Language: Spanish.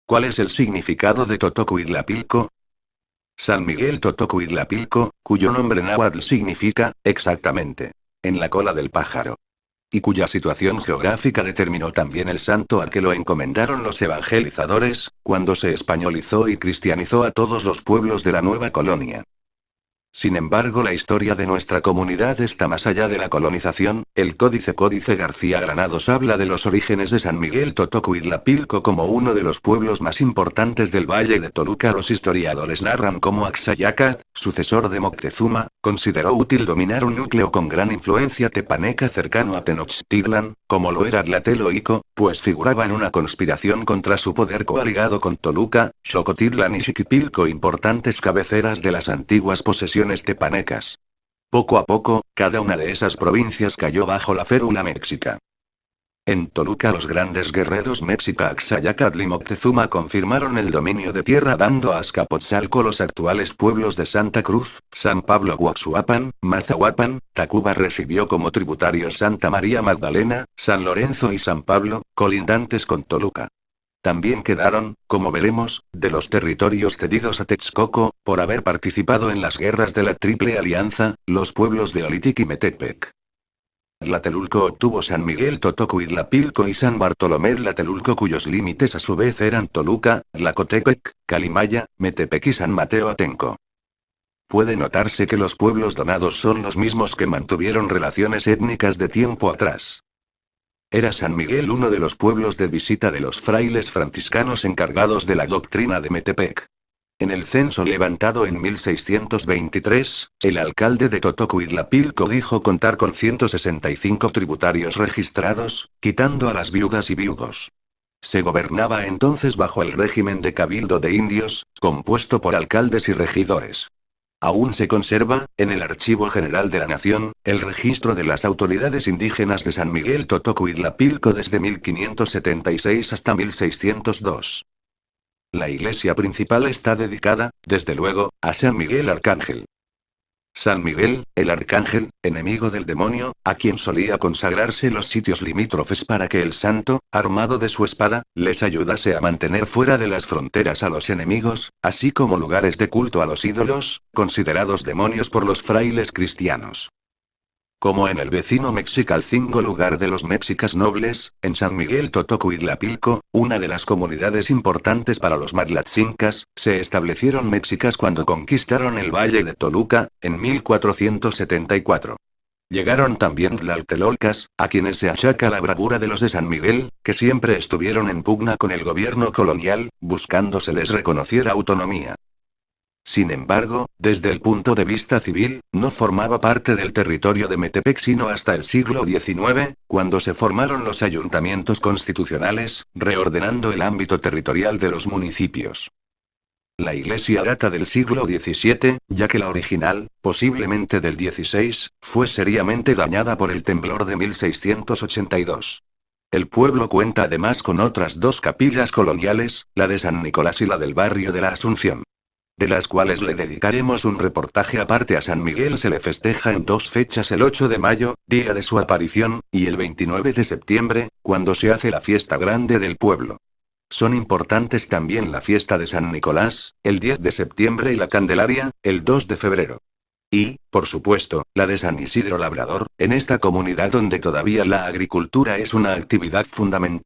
¿Cuál es el significado de Totocuitlapilco? San Miguel Totocuitlapilco, cuyo nombre náhuatl significa, exactamente, en la cola del pájaro, y cuya situación geográfica determinó también el santo al que lo encomendaron los evangelizadores, cuando se españolizó y cristianizó a todos los pueblos de la nueva colonia. Sin embargo, la historia de nuestra comunidad está más allá de la colonización. El Códice García Granados habla de los orígenes de San Miguel Totocuitlapilco como uno de los pueblos más importantes del Valle de Toluca. Los historiadores narran cómo Axayacat, sucesor de Moctezuma, consideró útil dominar un núcleo con gran influencia tepaneca cercano a Tenochtitlan, como lo era Tlatelolco, pues figuraba en una conspiración contra su poder coaligado con Toluca, Xocotitlan y Xiquipilco, importantes cabeceras de las antiguas posesiones tepanecas. Poco a poco, cada una de esas provincias cayó bajo la férula mexica. En Toluca los grandes guerreros mexica Axayacatl y Moctezuma confirmaron el dominio de tierra, dando a Azcapotzalco los actuales pueblos de Santa Cruz, San Pablo Huaxuapan, Mazahuapan. Tacuba recibió como tributarios Santa María Magdalena, San Lorenzo y San Pablo, colindantes con Toluca. También quedaron, como veremos, de los territorios cedidos a Texcoco, por haber participado en las guerras de la Triple Alianza, los pueblos de Olitic y Metepec. Tlatelulco obtuvo San Miguel Totocuitlapilco y San Bartolomé Tlatelulco, cuyos límites a su vez eran Toluca, Tlacotepec, Calimaya, Metepec y San Mateo Atenco. Puede notarse que los pueblos donados son los mismos que mantuvieron relaciones étnicas de tiempo atrás. Era San Miguel uno de los pueblos de visita de los frailes franciscanos encargados de la doctrina de Metepec. En el censo levantado en 1623, el alcalde de Totocuitlapilco dijo contar con 165 tributarios registrados, quitando a las viudas y viudos. Se gobernaba entonces bajo el régimen de cabildo de indios, compuesto por alcaldes y regidores. Aún se conserva, en el Archivo General de la Nación, el registro de las autoridades indígenas de San Miguel Totocuitlapilco desde 1576 hasta 1602. La iglesia principal está dedicada, desde luego, a San Miguel Arcángel. San Miguel, el arcángel, enemigo del demonio, a quien solía consagrarse los sitios limítrofes para que el santo, armado de su espada, les ayudase a mantener fuera de las fronteras a los enemigos, así como lugares de culto a los ídolos, considerados demonios por los frailes cristianos. Como en el vecino Mexicalcingo, lugar de los mexicas nobles, en San Miguel Totocuitlapilco, una de las comunidades importantes para los matlatzincas, se establecieron mexicas cuando conquistaron el valle de Toluca, en 1474. Llegaron también tlaltelolcas, a quienes se achaca la bravura de los de San Miguel, que siempre estuvieron en pugna con el gobierno colonial, buscando se les reconociera autonomía. Sin embargo, desde el punto de vista civil, no formaba parte del territorio de Metepec sino hasta el siglo XIX, cuando se formaron los ayuntamientos constitucionales, reordenando el ámbito territorial de los municipios. La iglesia data del siglo XVII, ya que la original, posiblemente del XVI, fue seriamente dañada por el temblor de 1682. El pueblo cuenta además con otras dos capillas coloniales, la de San Nicolás y la del barrio de la Asunción, de las cuales le dedicaremos un reportaje aparte. A San Miguel se le festeja en dos fechas: el 8 de mayo, día de su aparición, y el 29 de septiembre, cuando se hace la fiesta grande del pueblo. Son importantes también la fiesta de San Nicolás, el 10 de septiembre, y la Candelaria, el 2 de febrero. Y, por supuesto, la de San Isidro Labrador, en esta comunidad donde todavía la agricultura es una actividad fundamental.